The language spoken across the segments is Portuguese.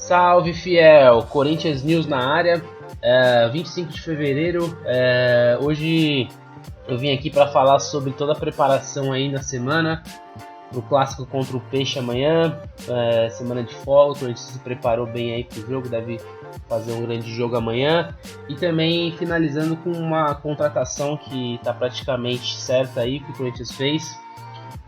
Salve, fiel! Corinthians News na área, 25 de fevereiro. Hoje eu vim aqui para falar sobre toda a preparação aí na semana, pro clássico contra o Peixe amanhã, semana de folga. O Corinthians se preparou bem aí pro jogo, deve fazer um grande jogo amanhã. E também finalizando com uma contratação que está praticamente certa aí, que o Corinthians fez.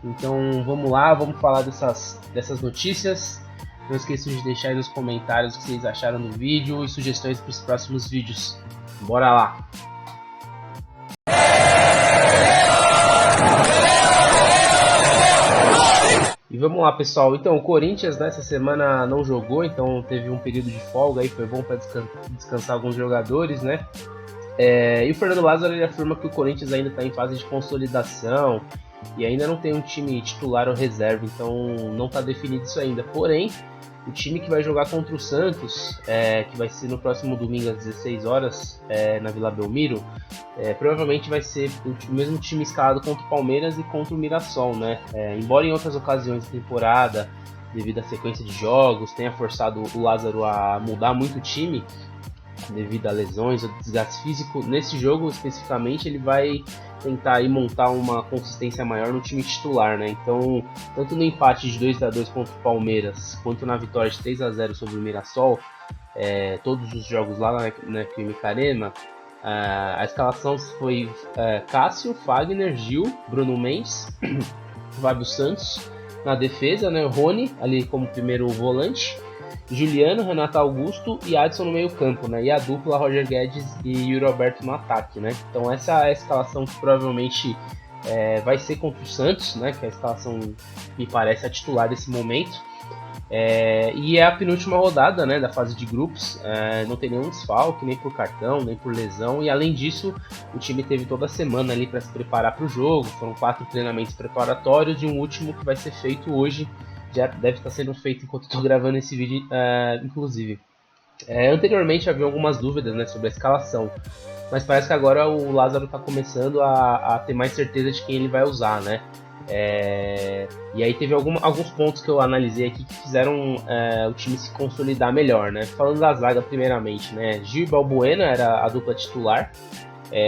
Então vamos lá, vamos falar dessas notícias. Não esqueçam de deixar aí nos comentários o que vocês acharam do vídeo e sugestões para os próximos vídeos. Bora lá! E vamos lá, pessoal. Então, o Corinthians nessa semana não jogou, então teve um período de folga aí, foi bom para descansar alguns jogadores, né? E o Fernando Lázaro ele afirma que o Corinthians ainda está em fase de consolidação e ainda não tem um time titular ou reserva, então não está definido isso ainda. Porém, o time que vai jogar contra o Santos, que vai ser no próximo domingo às 16 horas na Vila Belmiro, provavelmente vai ser o mesmo time escalado contra o Palmeiras e contra o Mirassol, né? Embora em outras ocasiões da temporada, devido à sequência de jogos, tenha forçado o Lázaro a mudar muito o time, devido a lesões ou desgaste físico, nesse jogo especificamente ele vai tentar aí montar uma consistência maior no time titular, né? Então, tanto no empate de 2-2 contra o Palmeiras, quanto na vitória de 3-0 sobre o Mirassol, todos os jogos lá na Química Arena, a escalação foi Cássio, Fagner, Gil, Bruno Mendes, Fábio Santos na defesa, né? Rony ali como primeiro volante, Juliano, Renato Augusto e Adson no meio campo, né? E a dupla Roger Guedes e Yuri Alberto no ataque, né? Então essa é a escalação que provavelmente vai ser contra o Santos, né? Que é a escalação me parece a titular desse momento. E é a penúltima rodada, né, da fase de grupos. Não tem nenhum desfalque, nem por cartão, nem por lesão. E além disso, o time teve toda a semana ali para se preparar para o jogo. Foram 4 treinamentos preparatórios e um último que vai ser feito hoje. Já deve estar sendo feito enquanto estou gravando esse vídeo, inclusive. Anteriormente havia algumas dúvidas, né, sobre a escalação, mas parece que agora o Lázaro está começando a ter mais certeza de quem ele vai usar, né? E aí teve alguns pontos que eu analisei aqui que fizeram o time se consolidar melhor, né? Falando da zaga primeiramente, né? Gil e Balbuena era a dupla titular.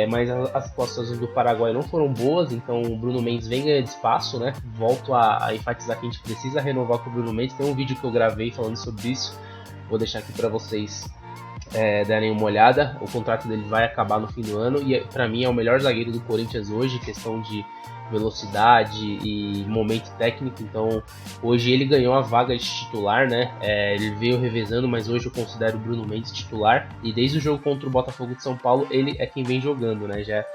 Mas as atuações do Paraguai não foram boas, então o Bruno Mendes vem ganhando espaço, né? Volto a enfatizar que a gente precisa renovar com o Bruno Mendes. Tem um vídeo que eu gravei falando sobre isso, vou deixar aqui para vocês darem uma olhada. O contrato dele vai acabar no fim do ano e para mim é o melhor zagueiro do Corinthians hoje, questão de velocidade e momento técnico. Então hoje ele ganhou a vaga de titular, né? Ele veio revezando, mas hoje eu considero o Bruno Mendes titular, e desde o jogo contra o Botafogo de São Paulo ele é quem vem jogando, né? Já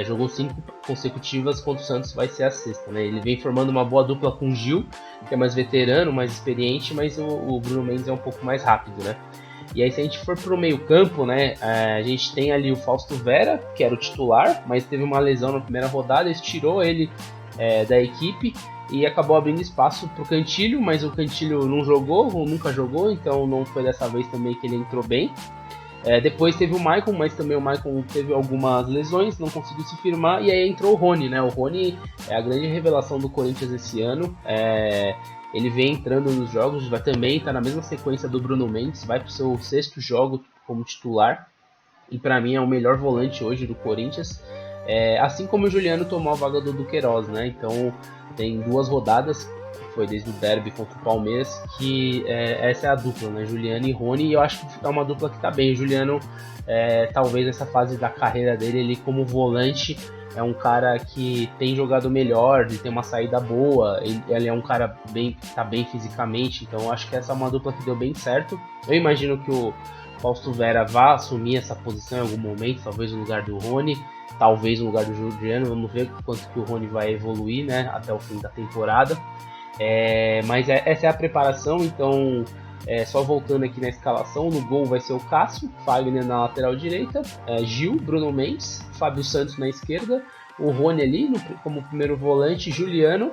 jogou 5 consecutivas, contra o Santos vai ser a sexta, né? Ele vem formando uma boa dupla com o Gil, que é mais veterano, mais experiente, mas o Bruno Mendes é um pouco mais rápido, né? E aí se a gente for pro meio campo, né, a gente tem ali o Fausto Vera, que era o titular, mas teve uma lesão na primeira rodada, isso tirou ele da equipe e acabou abrindo espaço pro Cantilho, mas o Cantilho não jogou, ou nunca jogou, então não foi dessa vez também que ele entrou bem. Depois teve o Maicon, mas também o Maicon teve algumas lesões, não conseguiu se firmar, e aí entrou o Rony, né? O Rony é a grande revelação do Corinthians esse ano. Ele vem entrando nos jogos, vai também estar na mesma sequência do Bruno Mendes, vai para o seu 6º jogo como titular, e para mim é o melhor volante hoje do Corinthians, assim como o Juliano tomou a vaga do Duqueiroz, né? Então tem 2 rodadas, foi desde o derby contra o Palmeiras, que essa é a dupla, né? Juliano e Rony, e eu acho que é uma dupla que está bem. O Juliano, talvez nessa fase da carreira dele, ele como volante, é um cara que tem jogado melhor, ele tem uma saída boa, ele é um cara que tá bem fisicamente, então eu acho que essa é uma dupla que deu bem certo. Eu imagino que o Fausto Vera vá assumir essa posição em algum momento, talvez no lugar do Rony, talvez no lugar do Juliano, vamos ver quanto que o Rony vai evoluir, né, até o fim da temporada. Mas essa é a preparação, então só voltando aqui na escalação, no gol vai ser o Cássio, Fagner na lateral direita, Gil, Bruno Mendes, Fábio Santos na esquerda, o Rony ali como primeiro volante, Juliano,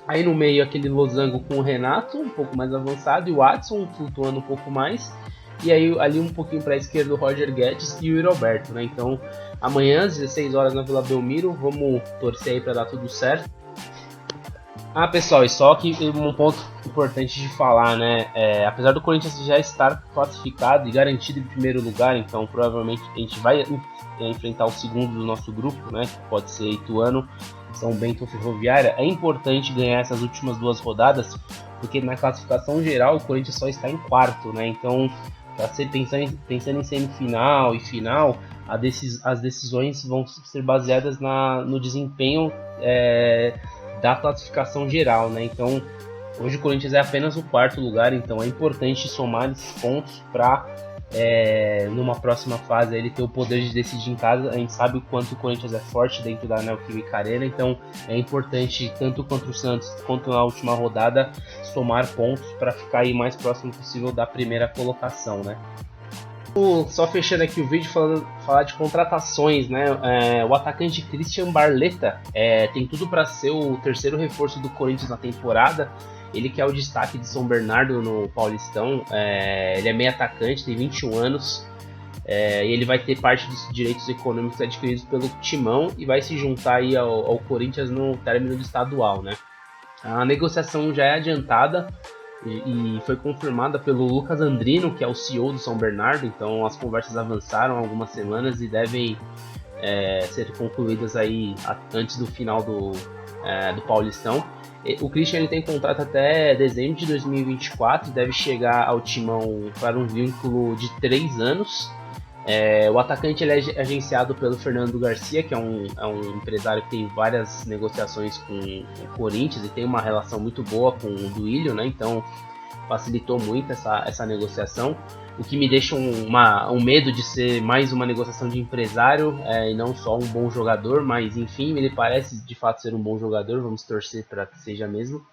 aí no meio aquele losango com o Renato, um pouco mais avançado, e o Adson flutuando um pouco mais, e aí ali um pouquinho para a esquerda o Roger Guedes e o Yuri Alberto, né? Então amanhã às 16 horas na Vila Belmiro, vamos torcer aí para dar tudo certo. Pessoal, e só que um ponto importante de falar, né? Apesar do Corinthians já estar classificado e garantido em primeiro lugar, então provavelmente a gente vai enfrentar o segundo do nosso grupo, né? Que pode ser Ituano, São Bento ou Ferroviária. É importante ganhar essas últimas 2 rodadas, porque na classificação geral o Corinthians só está em quarto, né? Então, para ser pensando em semifinal e final, as decisões vão ser baseadas no desempenho da classificação geral, né? Então, hoje o Corinthians é apenas o 4º lugar, então é importante somar esses pontos para numa próxima fase ele ter o poder de decidir em casa. A gente sabe o quanto o Corinthians é forte dentro da Neoquímica Arena, então é importante, tanto contra o Santos quanto na última rodada, somar pontos para ficar aí mais próximo possível da primeira colocação, né? Só fechando aqui o vídeo, falar de contratações, né? O atacante Christian Barletta tem tudo para ser o 3º reforço do Corinthians na temporada. Ele que é o destaque de São Bernardo no Paulistão. Ele é meio atacante, tem 21 anos. E ele vai ter parte dos direitos econômicos adquiridos pelo Timão e vai se juntar aí ao Corinthians no término do estadual, né? A negociação já é adiantada e foi confirmada pelo Lucas Andrino, que é o CEO do São Bernardo. Então as conversas avançaram há algumas semanas e devem ser concluídas aí antes do final do Paulistão. O Christian ele tem contrato até dezembro de 2024 e deve chegar ao Timão para um vínculo de 3 anos. O atacante ele é agenciado pelo Fernando Garcia, que é um empresário que tem várias negociações com o Corinthians e tem uma relação muito boa com o Duílio, né? Então facilitou muito essa negociação, o que me deixa um medo de ser mais uma negociação de empresário e não só um bom jogador, mas enfim, ele parece de fato ser um bom jogador, vamos torcer para que seja mesmo.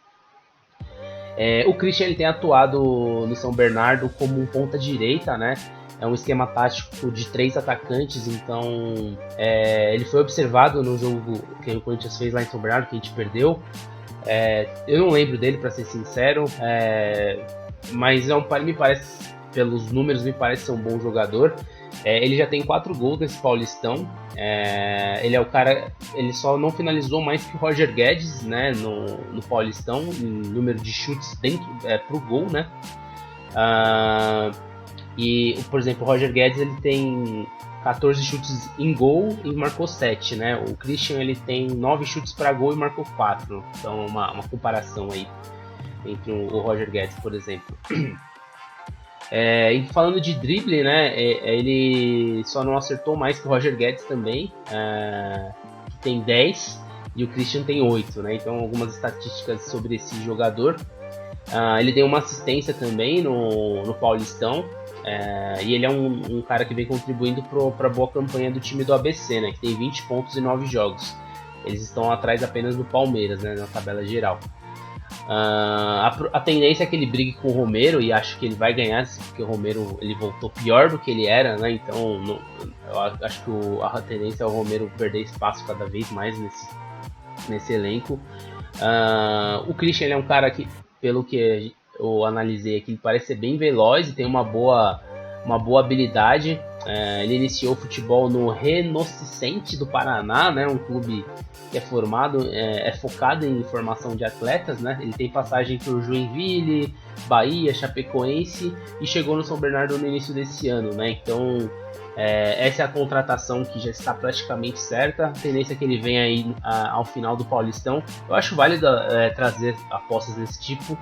O Christian ele tem atuado no São Bernardo como um ponta direita, né? É um esquema tático de 3 atacantes, então ele foi observado no jogo que o Corinthians fez lá em São Bernardo, que a gente perdeu. Eu não lembro dele, para ser sincero, mas me parece, pelos números, me parece ser um bom jogador. Ele já tem 4 gols nesse Paulistão. Ele é o cara, ele só não finalizou mais que o Roger Guedes, né, no Paulistão, em número de chutes dentro pro gol, né? E, por exemplo, o Roger Guedes ele tem 14 chutes em gol e marcou 7, né? O Christian ele tem 9 chutes para gol e marcou 4. Então, uma comparação aí entre o Roger Guedes, por exemplo. E falando de drible, né? Ele só não acertou mais que o Roger Guedes também, que tem 10, e o Christian tem 8, né? Então, algumas estatísticas sobre esse jogador. Ele tem uma assistência também no Paulistão. E ele é um cara que vem contribuindo para a boa campanha do time do ABC, né, que tem 20 pontos em 9 jogos. Eles estão atrás apenas do Palmeiras, né, na tabela geral. A tendência é que ele brigue com o Romero, e acho que ele vai ganhar, porque o Romero ele voltou pior do que ele era, né, então eu acho que a tendência é o Romero perder espaço cada vez mais nesse elenco. O Christian ele é um cara que, pelo que eu analisei aqui, ele parece ser bem veloz e tem uma boa habilidade. Ele iniciou o futebol no Renascença do Paraná, né, um clube que é formado, focado em formação de atletas, né? Ele tem passagem por Joinville, Bahia, Chapecoense e chegou no São Bernardo no início desse ano, né? Então essa é a contratação que já está praticamente certa. A tendência é que ele venha aí ao final do Paulistão. Eu acho válido trazer apostas desse tipo.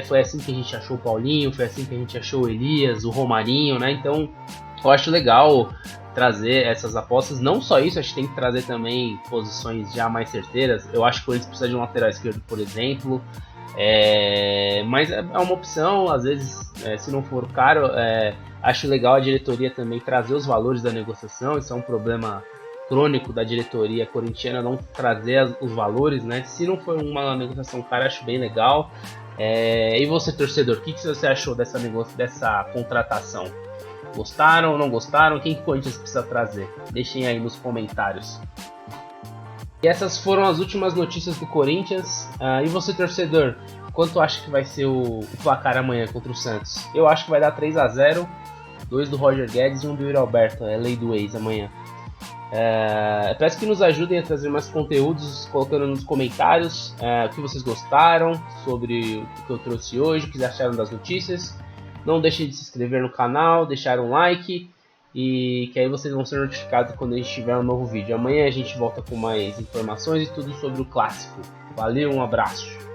Foi assim que a gente achou o Paulinho, foi assim que a gente achou o Elias, o Romarinho, né? Então eu acho legal trazer essas apostas. Não só isso, acho que tem que trazer também posições já mais certeiras. Eu acho que o Corinthians precisa de um lateral esquerdo, por exemplo. Mas é uma opção, às vezes, se não for caro. Acho legal a diretoria também trazer os valores da negociação. Isso é um problema crônico da diretoria corintiana, não trazer os valores, né? Se não for uma negociação cara, acho bem legal. E você, torcedor, o que você achou dessa contratação? Gostaram ou não gostaram? Quem que o Corinthians precisa trazer? Deixem aí nos comentários. E essas foram as últimas notícias do Corinthians. E você, torcedor, quanto acha que vai ser o placar amanhã contra o Santos? Eu acho que vai dar 3-0, 2 do Roger Guedes e 1 do Yuri Alberto. É lei do ex amanhã. Peço que nos ajudem a trazer mais conteúdos, colocando nos comentários o que vocês gostaram sobre o que eu trouxe hoje, o que vocês acharam das notícias. Não deixem de se inscrever no canal, deixar um like, e que aí vocês vão ser notificados quando a gente tiver um novo vídeo. Amanhã a gente volta com mais informações e tudo sobre o clássico. Valeu, um abraço!